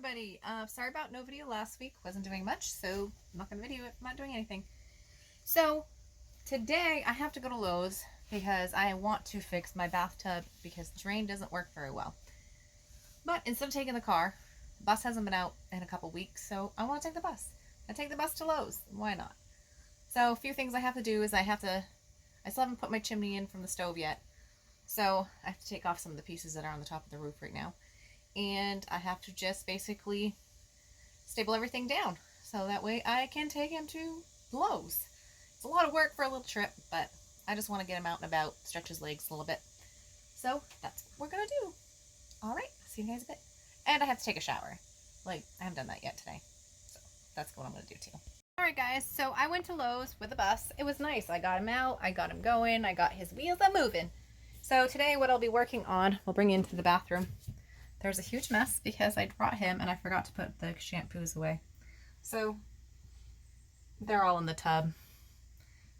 everybody. Sorry about no video last week. Wasn't doing much, so I'm not going to video it. I'm not doing anything. So today I have to go to Lowe's because I want to fix my bathtub because the drain doesn't work very well. But instead of taking the car, the bus hasn't been out in a couple weeks, so I want to take the bus. I take the bus to Lowe's. Why not? So a few things I have to do is I still haven't put my chimney in from the stove yet. So I have to take off some of the pieces that are on the top of the roof right now. And I have to just basically stable everything down so that way I can take him to Lowe's. It's a lot of work for a little trip, but I just want to get him out and about, stretch his legs a little bit. So that's what we're going to do. Alright, see you guys a bit. And I have to take a shower. I haven't done that yet today. So that's what I'm going to do too. Alright guys, so I went to Lowe's with the bus. It was nice. I got him out, I got him going, I got his wheels moving. So today what I'll be working on, we'll bring into the bathroom. There's a huge mess because I brought him and I forgot to put the shampoos away. So they're all in the tub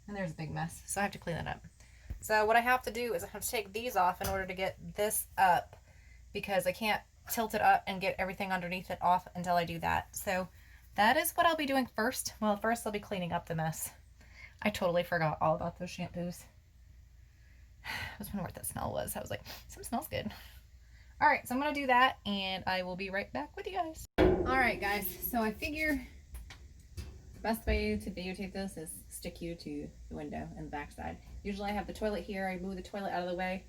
and there's a big mess. So I have to clean that up. So what I have to do is I have to take these off in order to get this up because I can't tilt it up and get everything underneath it off until I do that. So that is what I'll be doing first. Well, first I'll be cleaning up the mess. I totally forgot all about those shampoos. I was wondering what that smell was. I was like, something smells good. Alright, so I'm going to do that, and I will be right back with you guys. Alright guys, so I figure the best way to videotape this is stick you to the window and the back side. Usually I have the toilet here, I move the toilet out of the way,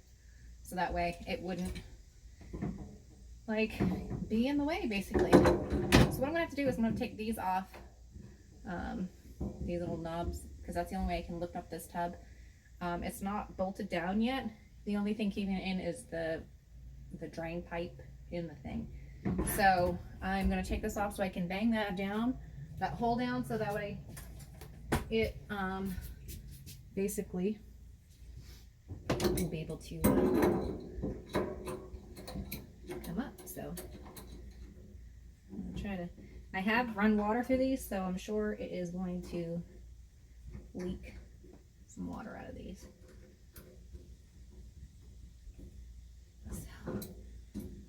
so that way it wouldn't, be in the way, basically. So what I'm going to have to do is I'm going to take these off, these little knobs, because that's the only way I can lift up this tub. It's not bolted down yet. The only thing keeping it in is the drain pipe in the thing. So I'm going to take this off so I can bang that hole down, so that way it basically will be able to come up. So I'm going to try to, I have run water through these, so I'm sure it is going to leak some water out of these.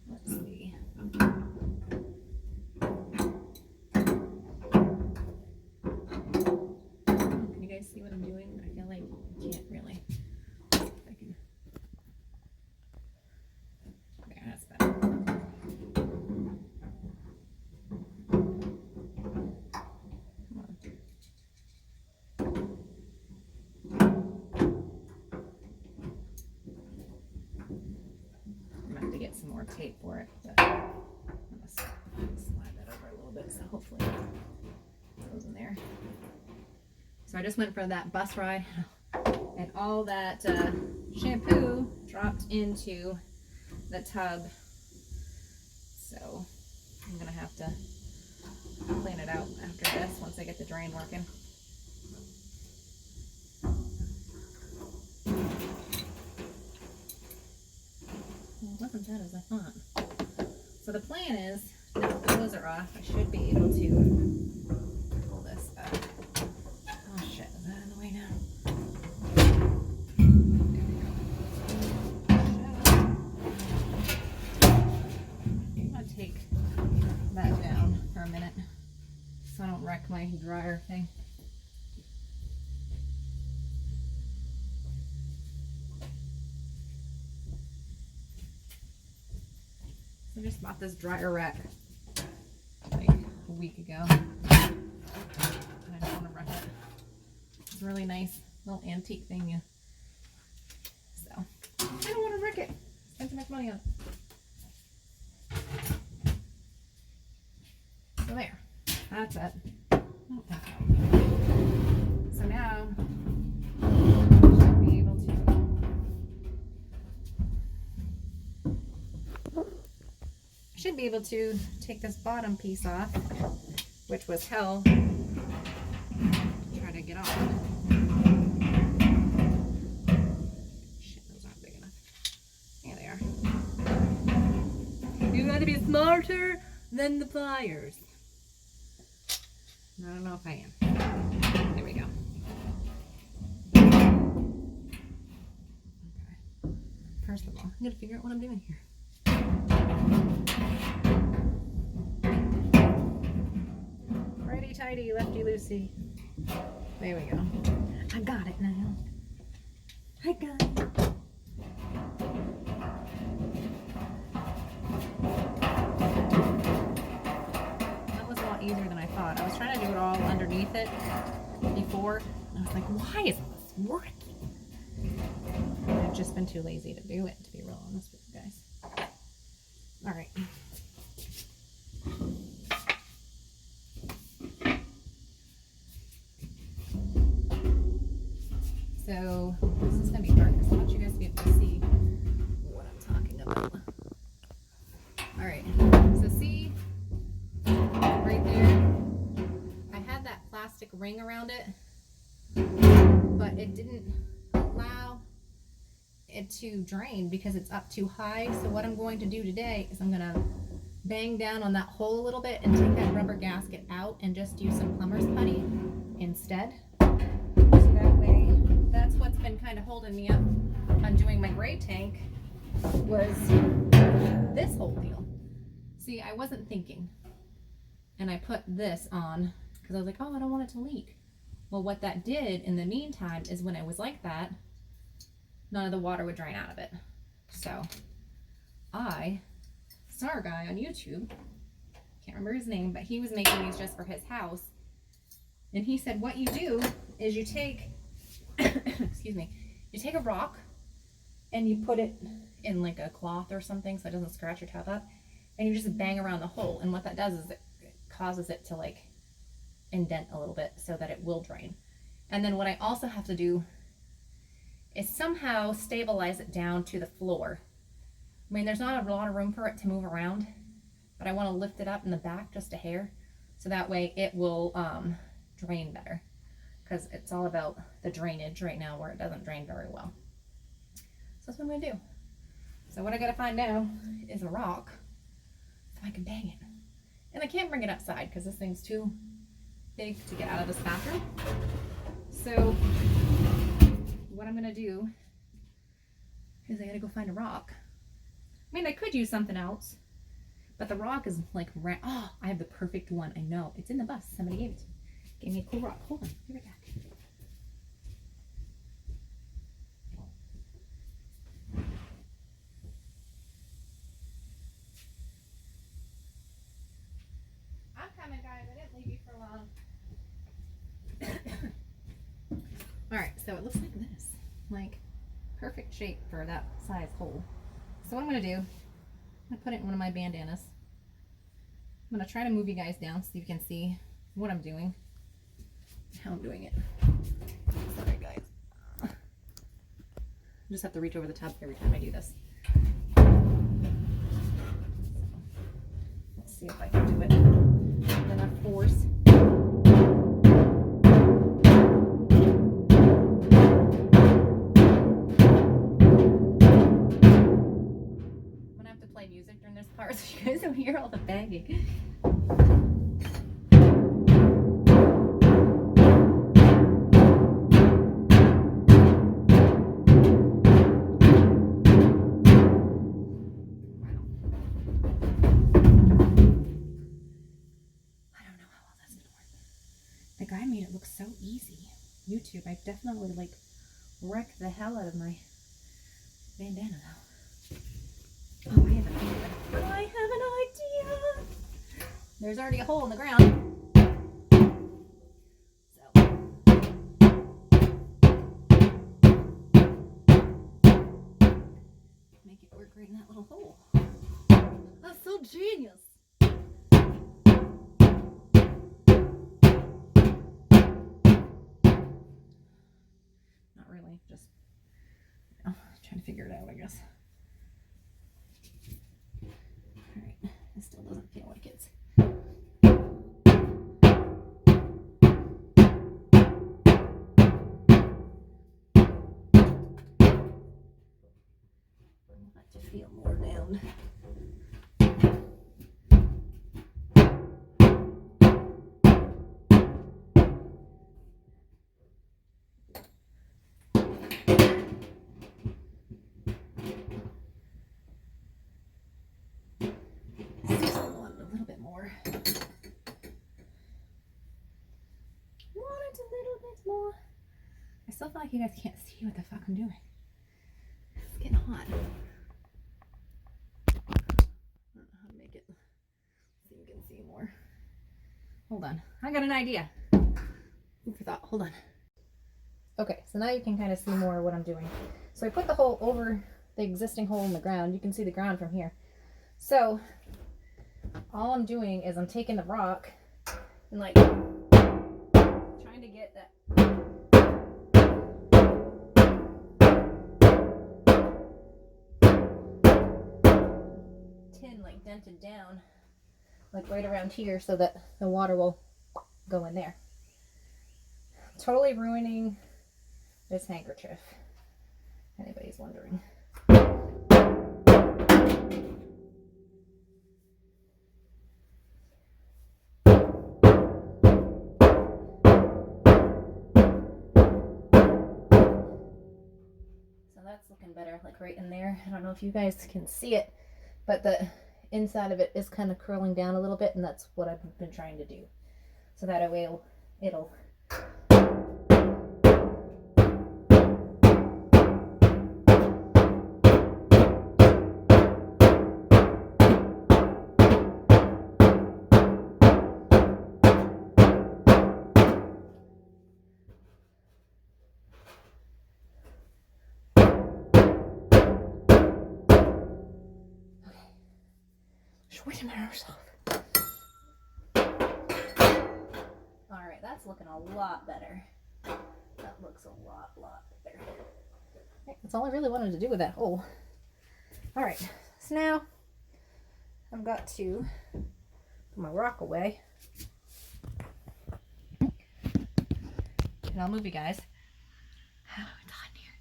Let's see. Can you guys see what I'm doing? I feel like you can't really. If I can. Okay, that's better. Some more tape for it, but I'm gonna slide that over a little bit so hopefully it goes in there. So I just went for that bus ride and all that shampoo dropped into the tub, so I'm gonna have to clean it out after this once I get the drain working. It wasn't bad as I thought. So the plan is, now that the clothes are off, I should be able to pull this up. Oh shit, is that in the way now? I'm gonna take that down for a minute so I don't wreck my dryer thing. I just bought this dryer rack like a week ago. And I don't want to wreck it. It's a really nice little antique thing. So I don't want to wreck it. Spend too much money on it. So there. That's it. So now I should be able to take this bottom piece off, which was hell to try to get off. Shit, those aren't big enough. Yeah, they are. You gotta be smarter than the pliers. I don't know if I am. There we go. Okay. First of all, I'm gonna figure out what I'm doing here. righty, lefty loosey. There we go. I got it now. I got it. That was a lot easier than I thought. I was trying to do it all underneath it before. And I was like, why isn't this working? I've just been too lazy to do it, to be real honest with you guys. All right. So this is going to be hard because I want you guys to be able to see what I'm talking about. All right. So see right there, I had that plastic ring around it, but it didn't allow it to drain because it's up too high. So what I'm going to do today is I'm going to bang down on that hole a little bit and take that rubber gasket out and just use some plumber's putty instead. So that way, that's what's been kind of holding me up on doing my gray tank was this whole deal. See, I wasn't thinking, and I put this on because I was like, oh, I don't want it to leak. Well, what that did in the meantime is when it was like that, none of the water would drain out of it. So I saw a guy on YouTube, can't remember his name, but he was making these just for his house. And he said, what you do is you take, excuse me, you take a rock and you put it in like a cloth or something so it doesn't scratch your tub up, and you just bang around the hole. And what that does is it causes it to like indent a little bit so that it will drain. And then what I also have to do is somehow stabilize it down to the floor. I mean, there's not a lot of room for it to move around, but I want to lift it up in the back just a hair so that way it will drain better, because it's all about the drainage right now where it doesn't drain very well. So that's what I'm going to do. So what I got to find now is a rock so I can bang it. And I can't bring it outside because this thing's too big to get out of this bathroom. So what I'm going to do is I got to go find a rock. I mean, I could use something else, but the rock is like, oh, I have the perfect one. I know. It's in the bus. Somebody gave it to me. Gave me a cool rock. Hold on. Be right back. I'm coming, guys. I didn't leave you for long. Alright, so it looks like this. Like, perfect shape for that size hole. So what I'm going to do, I'm going to put it in one of my bandanas. I'm going to try to move you guys down so you can see what I'm doing. How I'm doing it. Sorry, guys. I just have to reach over the tub every time I do this. Let's see if I can do it with enough force. I'm gonna have to play music during this part so you guys don't hear all the banging. The guy made it look so easy. YouTube, I definitely like wrecked the hell out of my bandana though. Oh, I have an idea. I have an idea. There's already a hole in the ground. So. Make it work right in that little hole. That's so genius. Really, just trying to figure it out, I guess. Alright, it still doesn't feel like it's. I want it to feel more down. still feel like you guys can't see what the fuck I'm doing. It's getting hot. I don't know how to make it so you can see more. Hold on. I got an idea. Food for thought. Hold on. Okay, so now you can kind of see more of what I'm doing. So I put the hole over the existing hole in the ground. You can see the ground from here. So all I'm doing is I'm taking the rock and like trying to get that tin like dented down like right around here so that the water will go in there. Totally ruining this handkerchief, if anybody's wondering. So that's looking better, like right in there. I don't know if you guys can see it, but the inside of it is kind of curling down a little bit, and that's what I've been trying to do. So that way it'll sweating myself. Alright, that's looking a lot better. That looks a lot better. That's all I really wanted to do with that hole. Alright, so now I've got to put my rock away. And I'll move you guys. Oh, it's hot in here.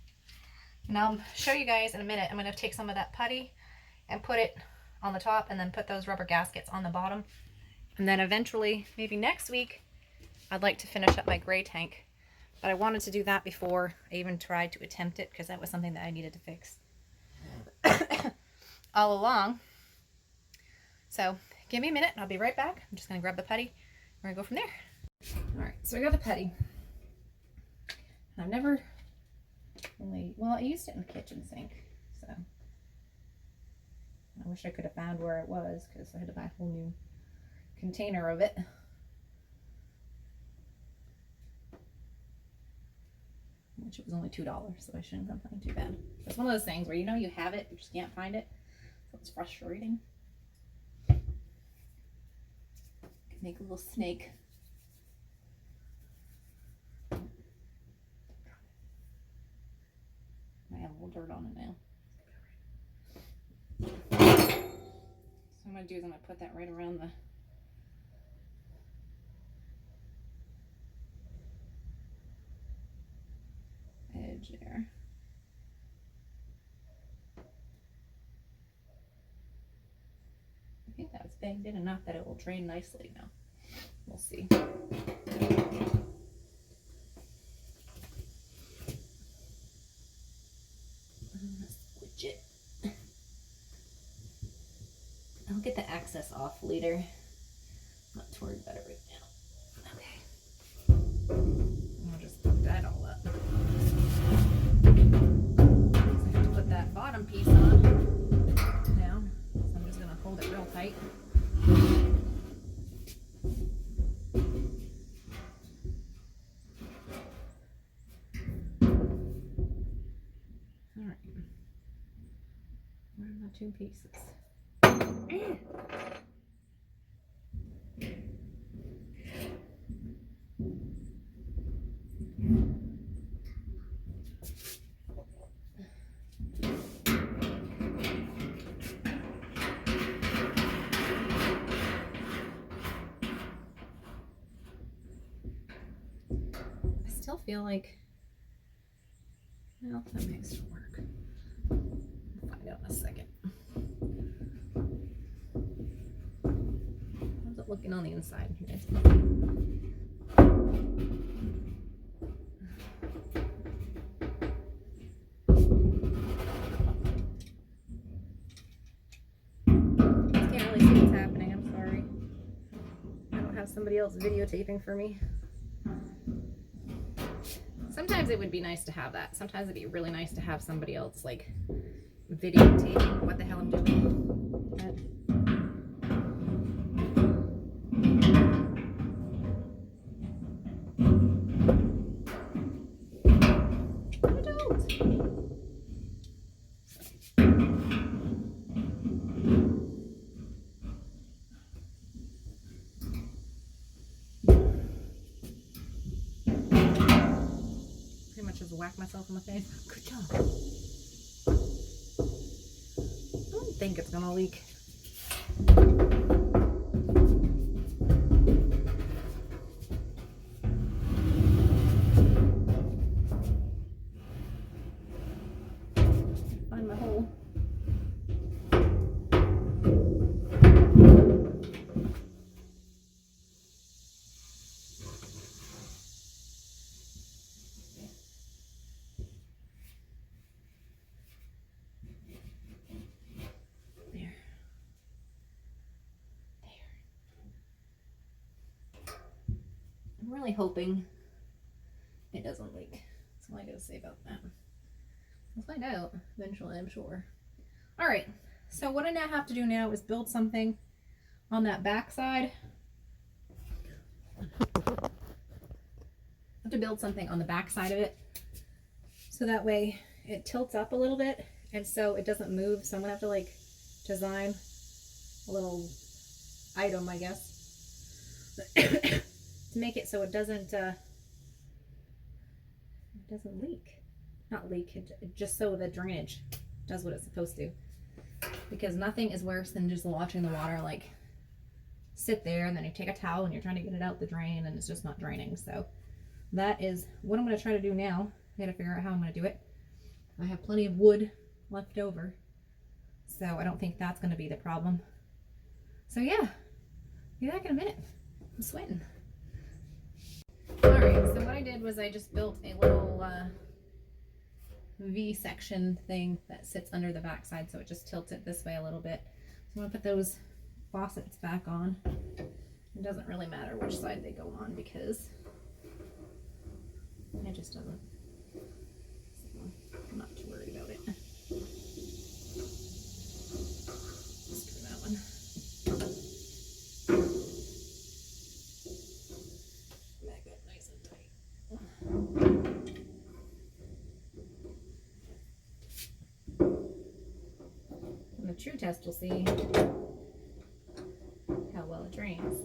And I'll show you guys in a minute. I'm going to take some of that putty and put it on the top and then put those rubber gaskets on the bottom. And then eventually, maybe next week, I'd like to finish up my gray tank. But I wanted to do that before I even tried to attempt it because that was something that I needed to fix all along. So give me a minute and I'll be right back. I'm just going to grab the putty. We're going to go from there. Alright, so I got the putty. I've never really, well, I used it in the kitchen sink. So I wish I could have found where it was because I had to buy a whole new container of it. Which it was only $2, so I shouldn't have complained too bad. It's one of those things where you know you have it, you just can't find it. So it's frustrating. Make a little snake. I have a little dirt on it now. So what I'm going to do is I'm going to put that right around the edge there. I think that was banged in enough that it will drain nicely now. We'll see. I'm gonna switch it. I'll get the access off later. I'm not too worried about it right now. Okay. I'll just put that all up. I have to put that bottom piece on now. So I'm just gonna hold it real tight. Alright. Where are my two pieces? I still feel like, well, that makes it work. We'll find out in a second. How's it looking on the inside? You guys can see. Can't really see what's happening. I'm sorry. I don't have somebody else videotaping for me. sometimes it would be nice to have that. Sometimes it'd be really nice to have somebody else like videotaping what the hell I'm doing. But whack myself in the face. Good job. I don't think it's gonna leak. Find my hole. I'm really hoping it doesn't leak. That's all I gotta say about that. We'll find out eventually, I'm sure. All right, so what I now have to do now is build something on that back side. I have to build something on the back side of it so that way it tilts up a little bit and so it doesn't move. So I'm gonna have to like design a little item, I guess, to make it so it doesn't leak. Not leak, just so the drainage does what it's supposed to. Because nothing is worse than just watching the water like sit there and then you take a towel and you're trying to get it out the drain and it's just not draining. So that is what I'm going to try to do now. I gotta figure out how I'm going to do it. I have plenty of wood left over, so I don't think that's going to be the problem. So yeah, be back in a minute. I'm sweating. Alright, so what I did was I just built a little V-section thing that sits under the backside, so it just tilts it this way a little bit. So I'm going to put those faucets back on. It doesn't really matter which side they go on because it just doesn't. So I'm not too worried about it. Let's do that one. Back up nice and tight. And the true test will see how well it drains.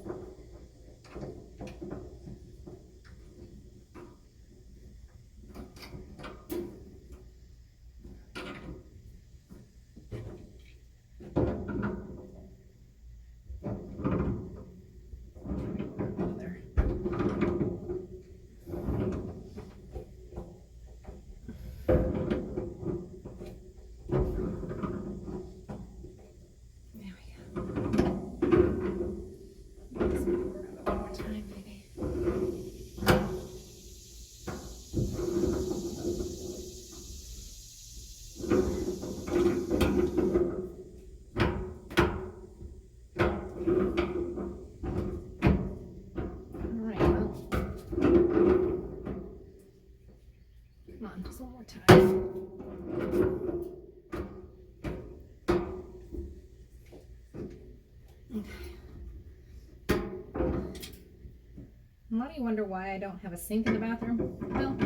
A lot of you wonder why I don't have a sink in the bathroom. Well,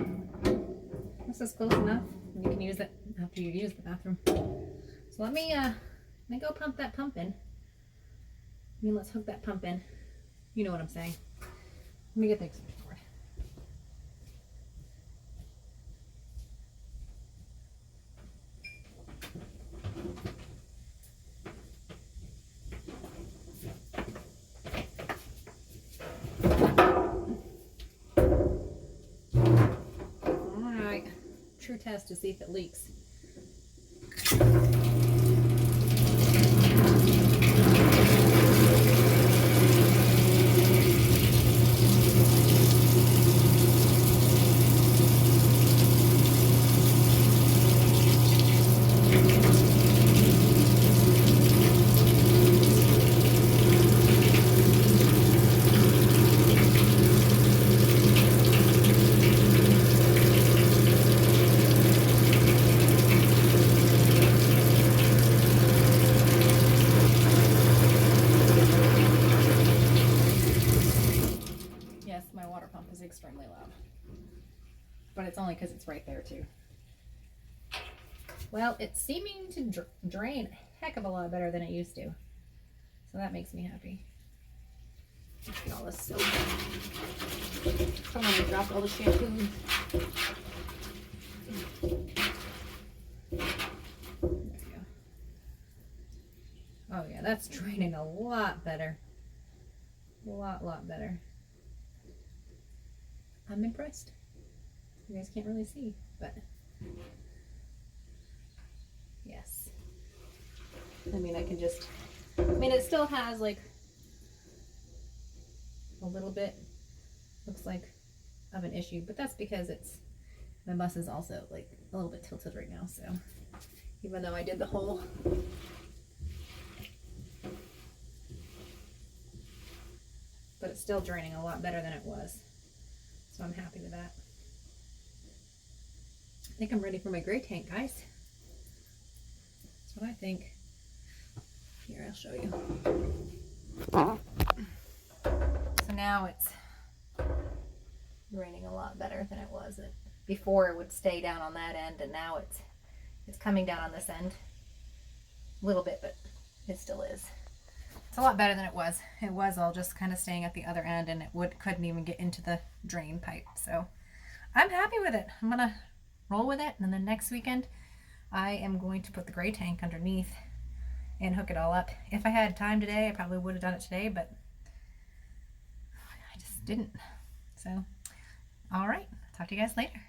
this is close enough. You can use it after you use the bathroom. So let me go pump that pump in. Let's hook that pump in. You know what I'm saying. Let me get the extension cord. True test to see if it leaks. water pump is extremely loud. But it's only because it's right there too. Well, it's seeming to drain a heck of a lot better than it used to. So that makes me happy. Look at all this soap. Someone dropped all the shampoo. There we go. Oh yeah, that's draining a lot better. A lot better. I'm impressed. You guys can't really see, but yes. I mean, it still has like a little bit, looks like, of an issue, but that's because my bus is also like a little bit tilted right now, so even though I did the whole but it's still draining a lot better than it was, so I'm happy with that. I think I'm ready for my gray tank, guys. That's what I think. Here, I'll show you. So now it's draining a lot better than it was. Before it would stay down on that end, and now it's coming down on this end a little bit, but it still is. It's a lot better than it was. It was all just kind of staying at the other end, and it couldn't even get into the drain pipe. So I'm happy with it. I'm gonna roll with it, and then next weekend I am going to put the gray tank underneath and hook it all up. If I had time today, I probably would have done it today, but I just didn't. So, all right, talk to you guys later.